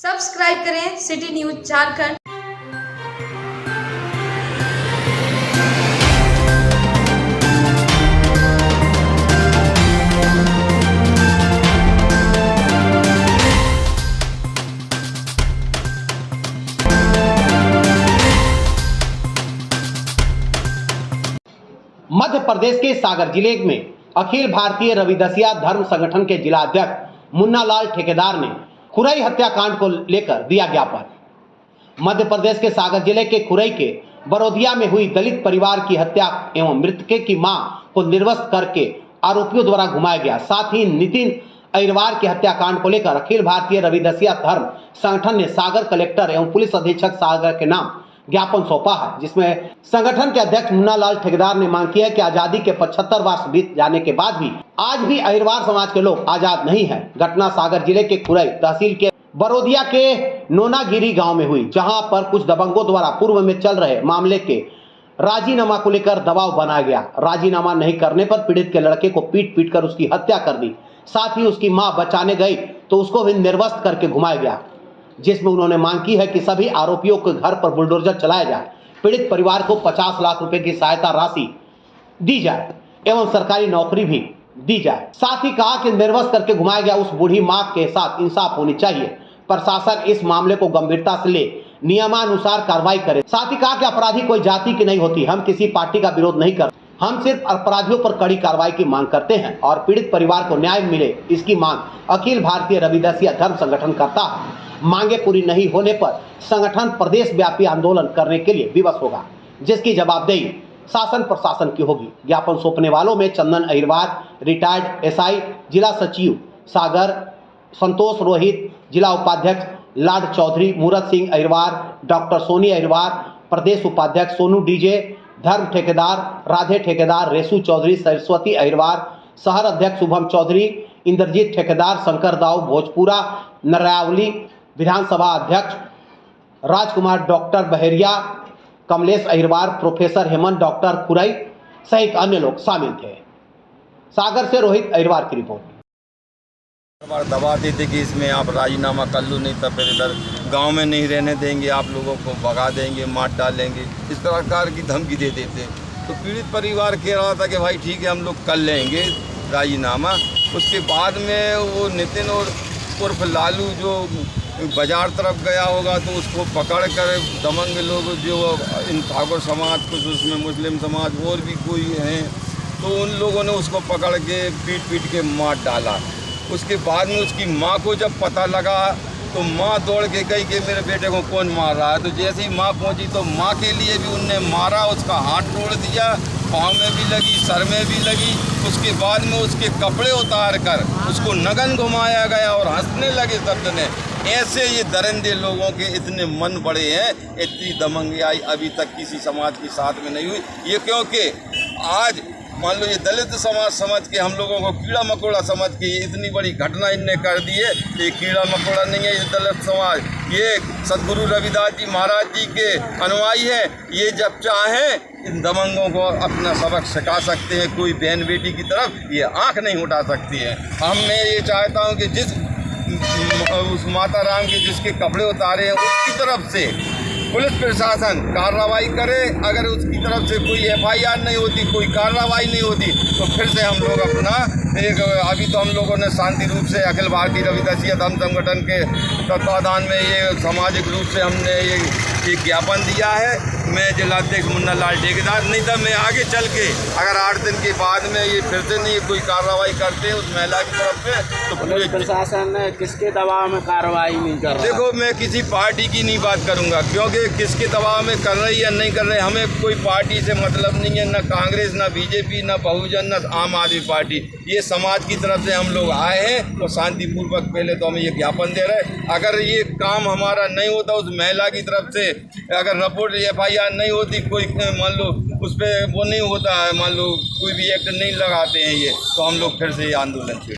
Subscribe करें city news Jharkhand. Madhya Pradesh के सागर जिले में अखिल भारतीय रविदासिया धर्म संगठन के जिला अध्यक्ष मुन्ना लाल ठेकेदार ने खुरई हत्याकांड को लेकर दिया ज्ञापन। मध्य प्रदेश के सागर जिले के खुरई के बरोदिया में हुई दलित परिवार की हत्या एवं मृतके की मां को निर्वस्त्र करके आरोपियों द्वारा घुमाया गया। साथ ही नितिन अहिरवार के हत्याकांड को लेकर अखिल भारतीय रविदासिया धर्म संगठन ने सागर कलेक्टर एवं पुलिस अधीक्षक सागर के नाम ज्ञापन सौंपा है, जिसमें संगठन के अध्यक्ष मुन्ना लाल ठेकेदार ने मांग की है कि आजादी के 75 वर्ष बीत जाने के बाद भी आज भी अहिरवार समाज के लोग आजाद नहीं है। घटना सागर जिले के खुरई तहसील के बरोदिया के नोनागिरी गांव में हुई, जहां पर कुछ दबंगों द्वारा पूर्व में चल रहे मामले के राजीनामा को लेकर दबाव बनाया गया। राजीनामा नहीं करने पर पीड़ित के लड़के को पीट पीट कर उसकी हत्या कर दी। साथ ही उसकी मां बचाने गई तो उसको भी निर्वस्त्र करके घुमाया गया, जिसमें उन्होंने मांग की है कि सभी आरोपियों के घर पर बुलडोजर चलाया जाए, पीड़ित परिवार को 50 लाख रुपए की सहायता राशि दी जाए एवं सरकारी नौकरी भी दी जाए। साथ ही कहा कि निर्वस्त्र करके घुमाया गया उस बूढ़ी मां के साथ इंसाफ होनी चाहिए। प्रशासन इस मामले को गंभीरता से ले नियमानुसार कार्रवाई करे। साथ ही कहा कि अपराधी कोई जाति की नहीं होती। हम किसी पार्टी का विरोध नहीं करते, हम सिर्फ अपराधियों पर कड़ी कार्रवाई की मांग करते हैं और पीड़ित परिवार को न्याय मिले, इसकी मांग अखिल भारतीय रविदासिया धर्म संगठन करता है। मांगे पूरी नहीं होने पर संगठन प्रदेश व्यापी आंदोलन करने के लिए विवश होगा, जिसकी जवाबदेही शासन प्रशासन की होगी। ज्ञापन सौंपने वालों में चंदन अहिरवार, रिटायर्ड एसआई, जिला सचिव सागर संतोष रोहित, जिला उपाध्यक्ष लाड चौधरी, मूरत सिंह अहिरवार, डॉक्टर सोनी अहिरवार, प्रदेश उपाध्यक्ष सोनू डीजे, धर्म ठेकेदार राधे ठेकेदार, रेसू चौधरी, सरस्वती अहिरवार, शहर अध्यक्ष शुभम चौधरी, इंद्रजीत ठेकेदार, शंकर दाऊ भोजपुरा, नरावली विधानसभा अध्यक्ष Rajkumar, doctor Baheriya, Kamlesh Ahirwar, professor Hemant, doctor Khurai सहित अन्य लोग शामिल थे। सागर से रोहित अहिरवार की रिपोर्ट। बार दबाते थे कि इसमें आप राजीनामा कर लो, नहीं तो फिर इधर गांव में नहीं रहने देंगे, आप लोगों को भगा देंगे, मार डालेंगे, इस प्रकार की धमकी दे देते। तो पीड़ित परिवार कह रहा था कि भाई ठीक है हम लोग कर लेंगे राजीनामा। उसके बाद में वो नितिन और उर्फ लालू जो बाजार तरफ गया होगा तो उसको पकड़ कर दबंग लोग जो इन ठाकुर समाज, कुछ उसमें मुस्लिम समाज और भी कोई हैं, तो उन लोगों ने उसको पकड़ के पीट पीट के मार डाला। उसके बाद में उसकी माँ को जब पता लगा तो माँ दौड़ के गई कि मेरे बेटे को कौन मार रहा है। तो जैसे ही माँ पहुँची तो माँ के लिए भी उनने मारा, उसका हाथ तोड़ दिया, पाँव में भी लगी, सर में भी लगी। उसके बाद में उसके कपड़े उतार कर उसको नगन घुमाया गया और हंसने लगे शब्द ने। ऐसे ये दरिंदे लोगों के इतने मन बड़े हैं, इतनी दमंगियाई अभी तक किसी समाज के साथ में नहीं हुई। ये क्योंकि आज मान लो ये दलित समाज समझ के हम लोगों को कीड़ा मकोड़ा समझ के इतनी बड़ी घटना इनने कर दी है। ये कीड़ा मकोड़ा नहीं है, ये दलित समाज, ये सदगुरु रविदास जी महाराज जी के अनुयायी है। ये जब चाहें इन दबंगों को अपना सबक सिखा सकते हैं। कोई बहन बेटी की तरफ ये आंख नहीं उठा सकती है। मैं ये चाहता हूँ कि जिस उस माता राम के जिसके कपड़े उतारे हैं उसकी तरफ से पुलिस प्रशासन कार्रवाई करे। अगर उसकी तरफ से कोई एफआईआर नहीं होती, कोई कार्रवाई नहीं होती, तो फिर से हम लोग अपना अभी तो हम लोगों ने शांति रूप से अखिल भारतीय रविदासिया धर्म संगठन के तत्वाधान में ये सामाजिक रूप से हमने ये ज्ञापन दिया है। मैं जिलाध्यक्ष मुन्ना लाल ठेकेदार, नहीं तो मैं आगे चल के अगर 8 दिन के बाद में ये फिर से नहीं कोई कार्रवाई करते हैं उस महिला की तरफ से तो पूरे प्रशासन किसके दबाव में कार्रवाई नहीं कर रहा। देखो मैं किसी पार्टी की नहीं बात करूंगा, क्योंकि किसके दबाव में कर रही या नहीं कर रहे, हमें कोई पार्टी से मतलब नहीं है, न कांग्रेस, न बीजेपी, न बहुजन, न आम आदमी पार्टी। ये समाज की तरफ से हम लोग आए हैं और शांतिपूर्वक पहले तो हमें ये ज्ञापन दे रहे हैं। अगर ये काम हमारा नहीं होता, उस महिला की तरफ से अगर रिपोर्ट एफआईआर नहीं होती, कोई मान लो उस पर वो नहीं होता है, मान लो कोई भी एक्ट नहीं लगाते हैं ये, तो हम लोग फिर से ये आंदोलन